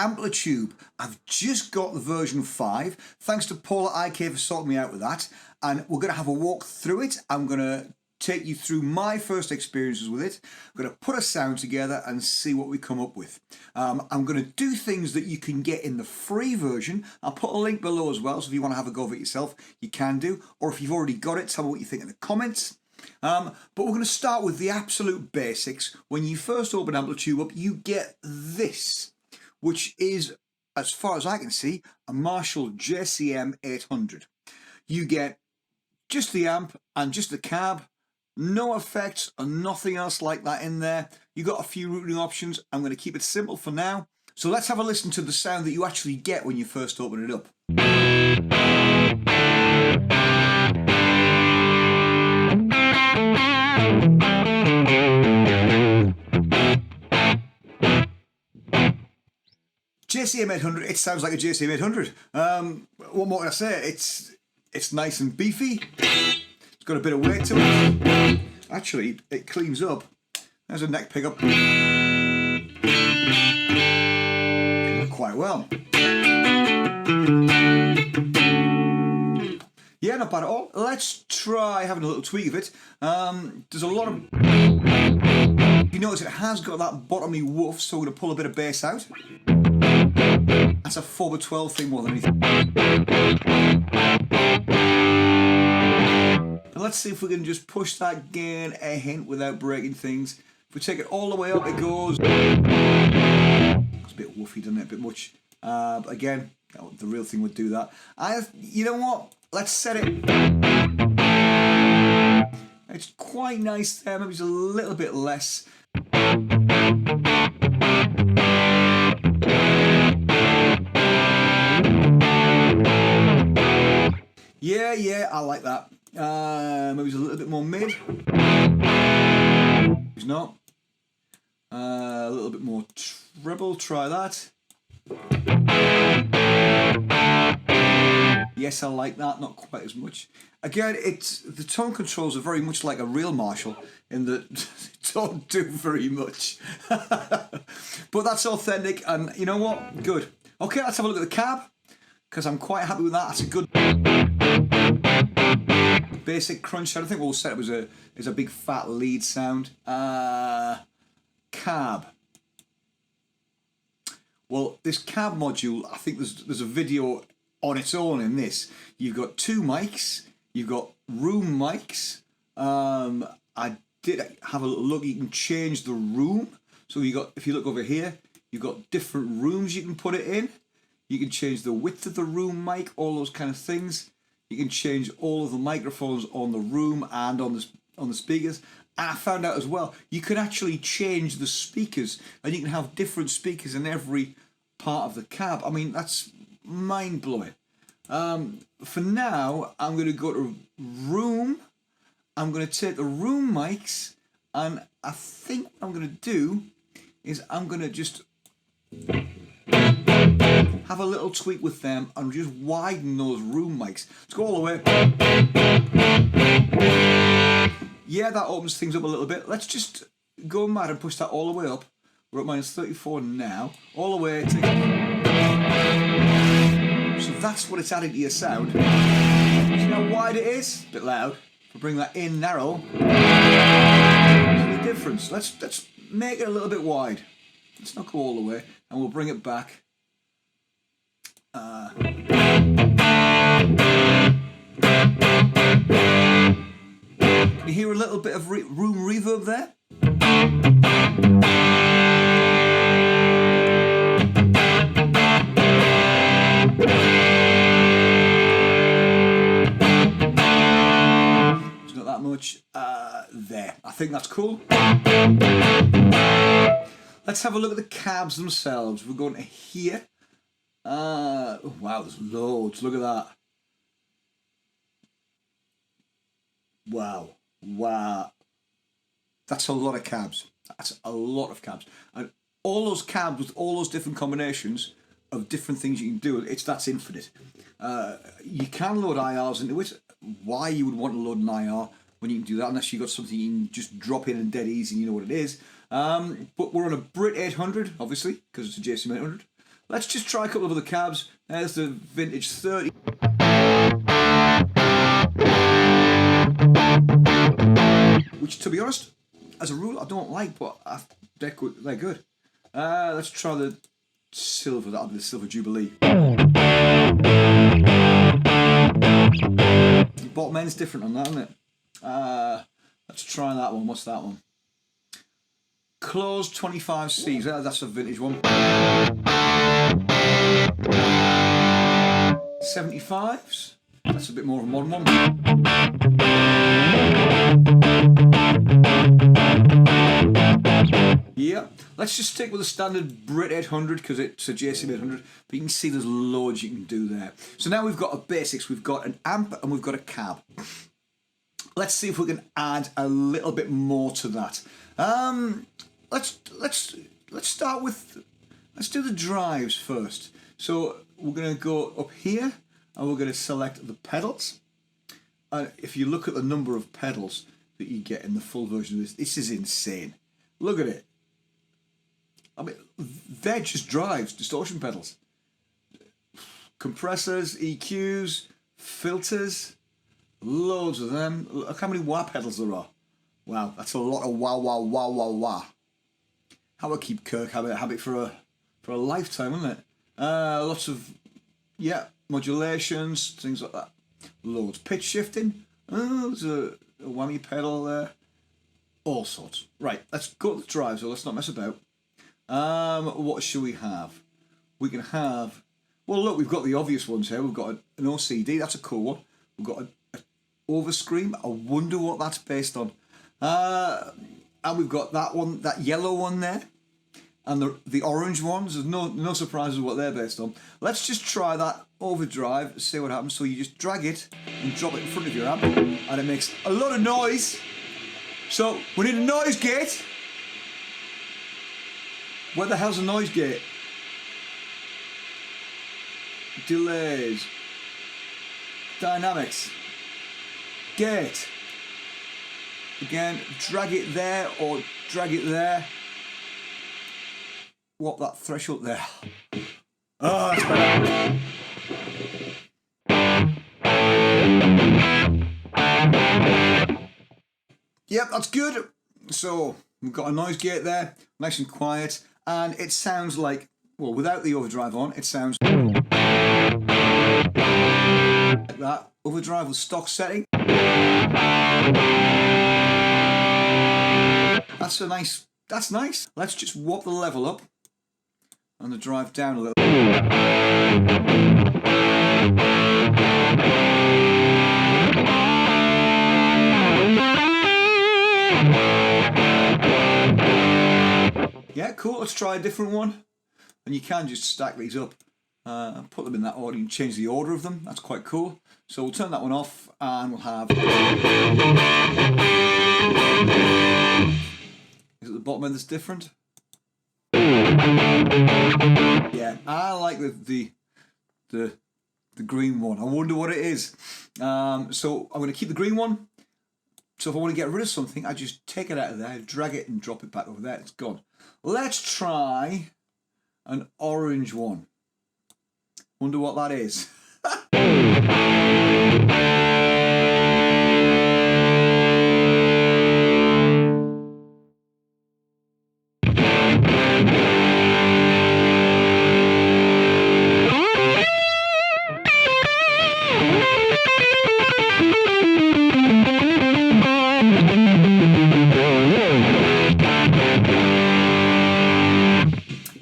Amplitube. I've just got the version 5. Thanks to Paula IK for sorting me out with that. And we're going to have a walk through it. I'm going to take you through my first experiences with it. I'm going to put a sound together and see what we come up with. I'm going to do things that you can get in the free version. I'll put a link below as well, so if you want to have a go of it yourself, you can do. Or if you've already got it, tell me what you think in the comments. But we're going to start with the absolute basics. When you first open Amplitube up, you get this, which is, as far as I can see, a Marshall JCM 800. You get just the amp and just the cab, no effects and nothing else like that in there. You got a few routing options. I'm going to keep it simple for now. So let's have a listen to the sound that you actually get when you first open it up. JCM 800, it sounds like a JCM 800. What more can I say? It's nice and beefy. It's got a bit of weight to it. Actually, it cleans up. There's a neck pickup. Quite well. Yeah, not bad at all. Let's try having a little tweak of it. There's a lot of... You notice it has got that bottomy woof, so we're going to pull a bit of bass out. That's a 4x12 thing more than anything. And let's see if we can just push that gain a hint without breaking things. If we take it all the way up, it goes... It's a bit woofy, doesn't it? A bit much. But again, the real thing would do that. You know what? Let's set it... It's quite nice there. Maybe it's a little bit less. Yeah, I like that. Maybe it's a little bit more mid. It's not. A little bit more treble. Try that. Yes, I like that. Not quite as much. Again, the tone controls are very much like a real Marshall in that they don't do very much. But that's authentic, and you know what? Good. Okay, let's have a look at the cab, because I'm quite happy with that. That's a good basic crunch sound. I think what we'll set up is a big fat lead sound. Cab. Well, this cab module, I think there's a video on its own in this. You've got two mics. You've got room mics. I did have a little look. You can change the room. So if you look over here, you've got different rooms you can put it in. You can change the width of the room mic, all those kind of things. You can change all of the microphones on the room and on the speakers. And I found out as well, you can actually change the speakers, and you can have different speakers in every part of the cab. I mean, that's mind-blowing. For now, I'm going to go to room. I'm going to take the room mics, and I think what I'm going to do is I'm going to just have a little tweak with them and just widen those room mics. Let's go all the way. Yeah, that opens things up a little bit. Let's just go mad and push that all the way up. We're at minus 34 now. All the way to... So that's what it's adding to your sound. See how wide it is? A bit loud. If we bring that in narrow, there's a difference. Let's make it a little bit wide. Let's not go all the way, and we'll bring it back. Can you hear a little bit of room reverb there? It's not that much. There. I think that's cool. Let's have a look at the cabs themselves. We're going to here. Oh, wow, there's loads. Look at that. Wow. That's a lot of cabs. That's a lot of cabs. And all those cabs with all those different combinations of different things you can do, that's infinite. You can load IRs into it. Why you would want to load an IR when you can do that, unless you've got something you can just drop in and dead easy and you know what it is. But we're on a Brit 800, obviously, because it's a JCM 800. Let's just try a couple of other cabs. There's the vintage 30. Which, to be honest, as a rule, I don't like, but they're good. Let's try the silver. That'll be the Silver Jubilee. The bottom end's different on that, isn't it? Let's try that one. What's that one? Closed 25Cs. That's a vintage one. 75s. That's a bit more of a modern one. Yeah, let's just stick with the standard Brit 800 because it's a JCB 800, but you can see there's loads you can do there. So now we've got a basics, we've got an amp and we've got a cab. Let's see if we can add a little bit more to that. Let's start with, let's do the drives first. So we're going to go up here and we're going to select the pedals. If you look at the number of pedals that you get in the full version of this is insane. Look at it. I mean, they're just drives, distortion pedals. Compressors, EQs, filters, loads of them. Look how many wah pedals there are. Wow, that's a lot of wah, wah, wah, wah, wah. How about keep Kirk habit for a lifetime, isn't it? Lots of, yeah, modulations, things like that. Loads. Pitch shifting. Oh, there's a whammy pedal there. All sorts. Right, let's go to the drive, so let's not mess about. What should we have? We can have, well look, we've got the obvious ones here. We've got an OCD, that's a cool one. We've got an Overscream, I wonder what that's based on. And we've got that one, that yellow one there. And the orange ones, there's no surprises what they're based on. Let's just try that overdrive, see what happens. So you just drag it and drop it in front of your amp, and it makes a lot of noise. So we need a noise gate. Where the hell's a noise gate? Delays. Dynamics. Gate. Again, drag it there or drag it there. What that threshold there. Oh, that's better. Yep, that's good. So we've got a noise gate there, nice and quiet, and it sounds like, well, without the overdrive on, it sounds like that. Overdrive with stock setting. That's nice. Let's just whop the level up and the drive down a little. Yeah, cool. Let's try a different one. And you can just stack these up and put them in that order and change the order of them. That's quite cool. So we'll turn that one off and we'll have... Is it the bottom end that's different? Yeah, I like the green one. I wonder what it is. So I'm going to keep the green one. So if I want to get rid of something, I just take it out of there, drag it and drop it back over there. It's gone. Let's try an orange one. Wonder what that is.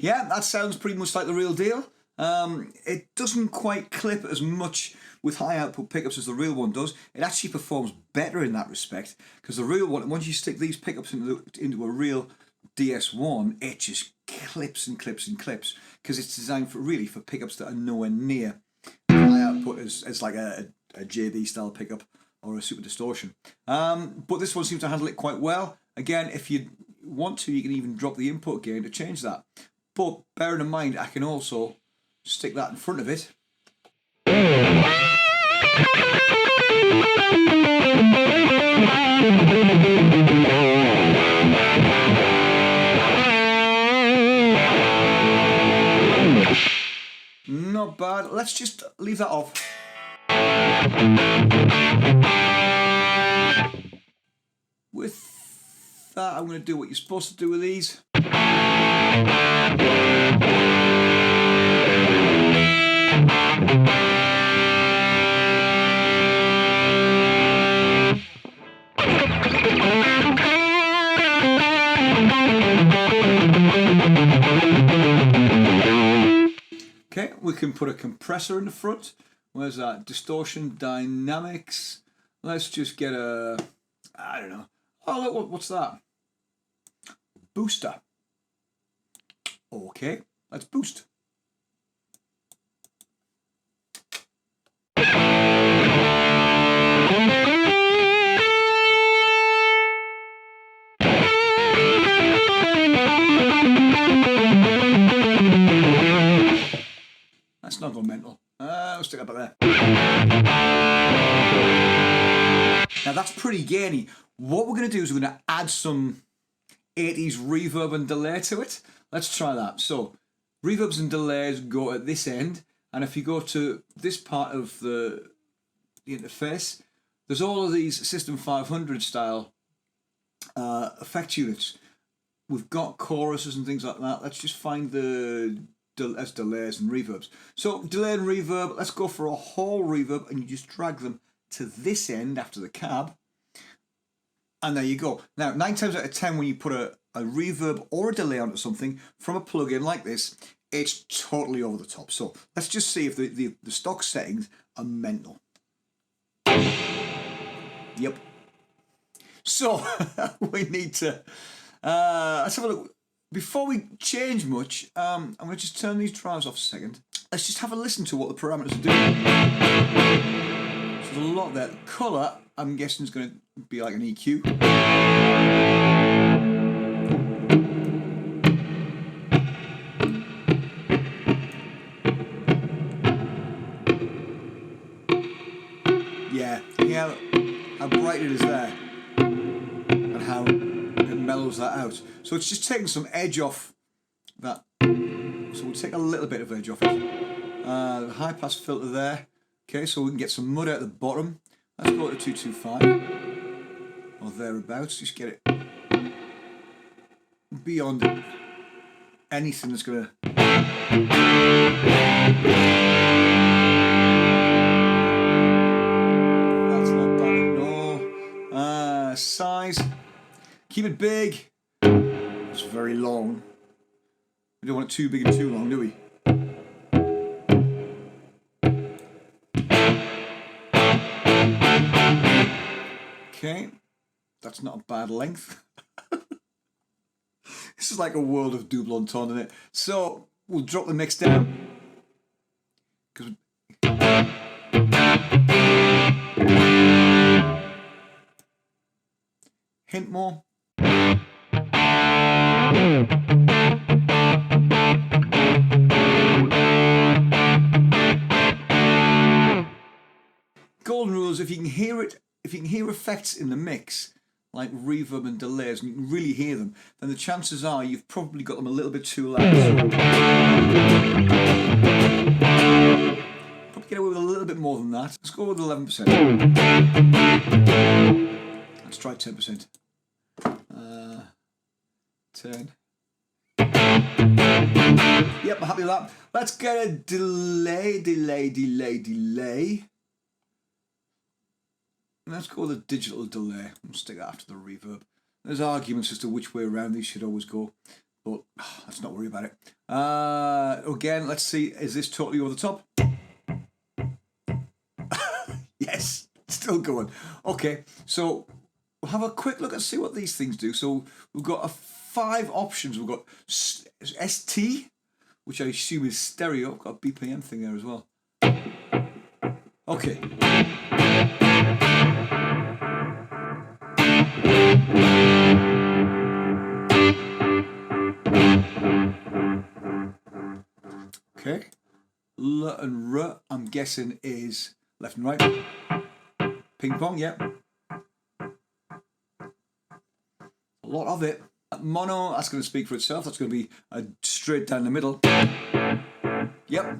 Yeah, that sounds pretty much like the real deal. It doesn't quite clip as much with high output pickups as the real one does. It actually performs better in that respect, because the real one, once you stick these pickups into a real DS1, it just clips and clips and clips, because it's designed for pickups that are nowhere near high output as like a JB style pickup or a super distortion. But this one seems to handle it quite well. Again, if you want to, you can even drop the input gain to change that. But bearing in mind, I can also stick that in front of it. bad. Let's just leave that off. With that, I'm going to do what you're supposed to do with these. Okay, we can put a compressor in the front. Where's that? Distortion, dynamics. Let's just get a, I don't know. Oh, look, what's that? Booster. Okay, let's boost. That's not going mental. I'll stick it up there. Now that's pretty gainy. What we're going to do is we're going to add some 80s reverb and delay to it. Let's try that. So reverbs and delays go at this end, and if you go to this part of the interface, there's all of these System 500 style effect units. We've got choruses and things like that. Let's just find the delays and reverbs. So delay and reverb, let's go for a whole reverb, and you just drag them to this end after the cab, and there you go. Now 9 times out of 10 when you put a reverb or a delay onto something from a plugin like this, it's totally over the top. So let's just see if the stock settings are mental. Yep. So we need to let's have a look. Before we change much, I'm going to just turn these drives off a second. Let's just have a listen to what the parameters are doing. So there's a lot there. The colour, I'm guessing, is going to be like an EQ. Yeah, how bright it is there, and how it mellows that out. So it's just taking some edge off that. So we'll take a little bit of edge off it. The high pass filter there. Okay, so we can get some mud out the bottom. Let's go to 225 or thereabouts. Just get it beyond anything that's going to. That's not bad at all. Size. Keep it big. It's very long. We don't want it too big and too long, do we? Okay, that's not a bad length. This is like a world of double entendre, isn't it? So we'll drop the mix down. Hint more. Golden rule is if you can hear it, if you can hear effects in the mix, like reverb and delays, and you can really hear them, then the chances are you've probably got them a little bit too loud. Probably get away with a little bit more than that. Let's go with 11%. Let's try 10%. 10. Yep, I'm happy with that. Let's get a delay. Let's go with a digital delay. We'll stick that after the reverb. There's arguments as to which way around these should always go, but let's not worry about it. Again, let's see, is this totally over the top? Yes, still going. Okay, so we'll have a quick look and see what these things do. So we've got 5 options. We've got ST, which I assume is stereo. I've got a BPM thing there as well. Okay. Okay. L and R, I'm guessing, is left and right. Ping pong, yep. A lot of it. Mono, that's going to speak for itself. That's going to be straight down the middle. Yep.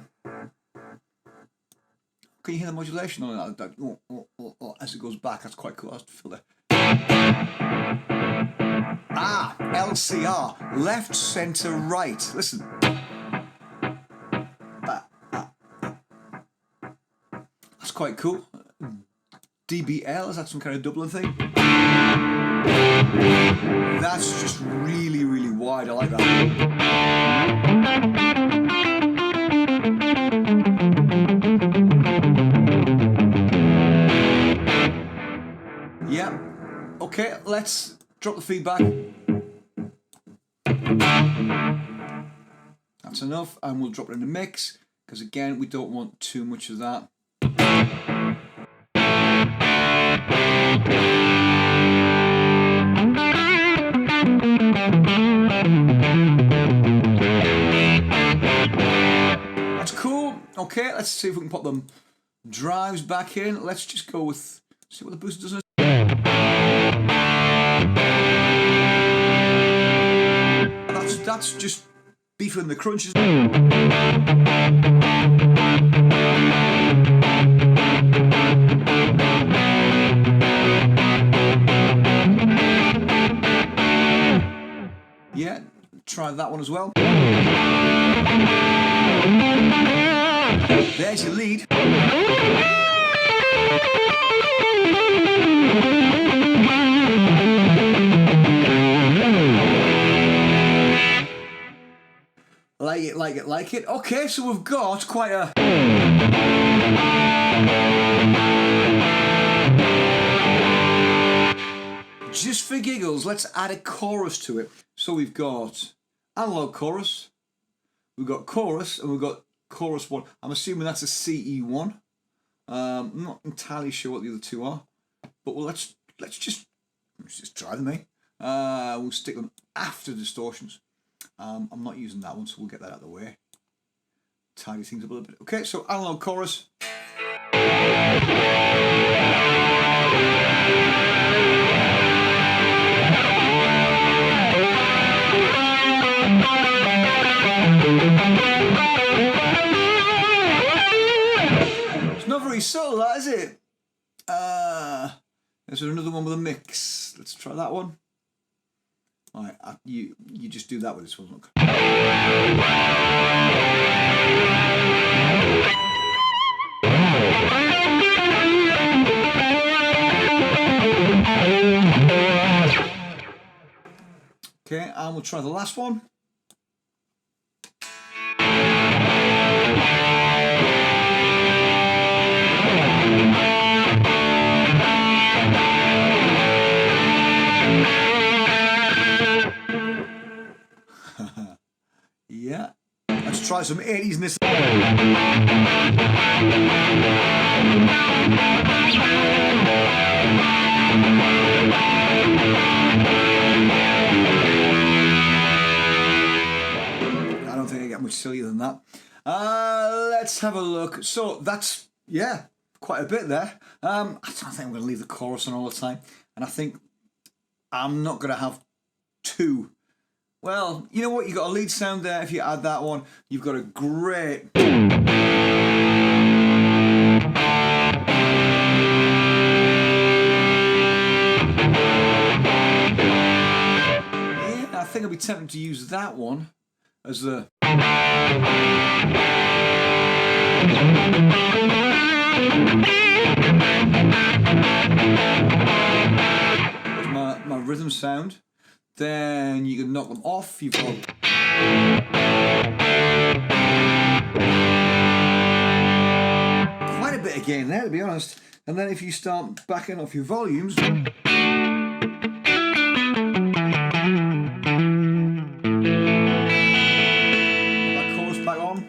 Can you hear the modulation on that? As it goes back, that's quite cool. That's the filter. Ah, LCR, left, center, right. Listen. That's quite cool. DBL, is that some kind of doubling thing? That's just really, really wide. I like that. Yeah. Okay, let's drop the feedback. That's enough, and we'll drop it in the mix, because again, we don't want too much of that. That's cool. Okay, let's see if we can pop them drives back in. Let's just go with, see what the booster does. That's just beefing the crunches. Yeah, try that one as well. There's your lead. Like it, like it, like it. Okay, so we've got quite a... Just for giggles, let's add a chorus to it. So we've got analog chorus, we've got chorus, and we've got chorus 1. I'm assuming that's a CE1. I'm not entirely sure what the other two are, but well, let's just try them, eh? We'll stick them after distortions. I'm not using that one, so we'll get that out of the way. Tidy things up a little bit. Okay, so analog chorus. It's not very subtle, that, is it? There's another one with a mix. Let's try that one. All right, you just do that with this one, look. Okay, and we'll try the last one. Yeah, let's try some 80s in this. I don't think I get much sillier than that. Let's have a look. So that's, yeah, quite a bit there. I don't think I'm going to leave the chorus on all the time. And I think I'm not going to have two. Well, you know what? You've got a lead sound there. If you add that one, you've got a great... Yeah, I think I'll be tempted to use that one as the... There's my rhythm sound. Then you can knock them off. You've got quite a bit of gain there, to be honest. And then if you start backing off your volumes, put that chorus back on.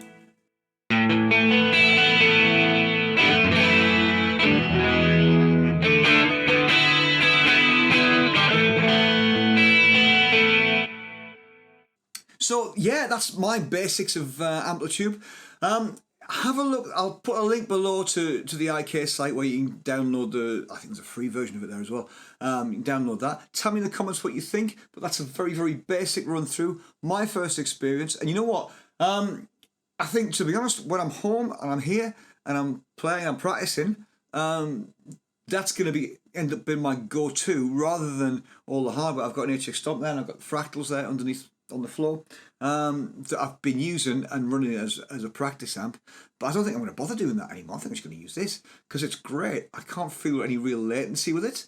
So yeah, that's my basics of Amplitube. Have a look. I'll put a link below to the IK site where you can download the, I think there's a free version of it there as well. You can download that. Tell me in the comments what you think, but that's a very, very basic run through. My first experience. And you know what? I think, to be honest, when I'm home and I'm here and I'm playing, I'm practicing, that's going to end up being my go-to rather than all the hardware. I've got an HX Stomp there, and I've got fractals there underneath on the floor that I've been using and running as a practice amp. But I don't think I'm going to bother doing that anymore. I think I'm just going to use this because it's great. I can't feel any real latency with it.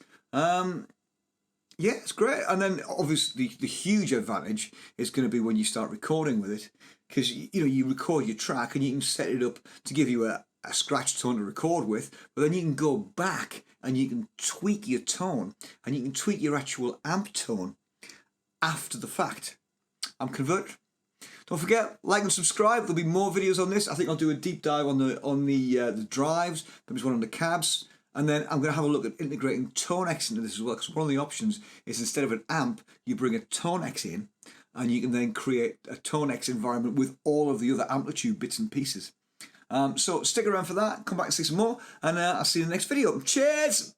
Yeah, it's great. And then obviously the huge advantage is going to be when you start recording with it, because you record your track and you can set it up to give you a scratch tone to record with, but then you can go back and you can tweak your tone and you can tweak your actual amp tone after the fact. I'm converted. Don't forget, like and subscribe. There'll be more videos on this. I think I'll do a deep dive on the drives. There's one on the cabs. And then I'm going to have a look at integrating Tone-X into this as well, because one of the options is instead of an amp, you bring a Tone-X in, and you can then create a Tone-X environment with all of the other Amplitube bits and pieces. So stick around for that, come back and see some more, and I'll see you in the next video. Cheers!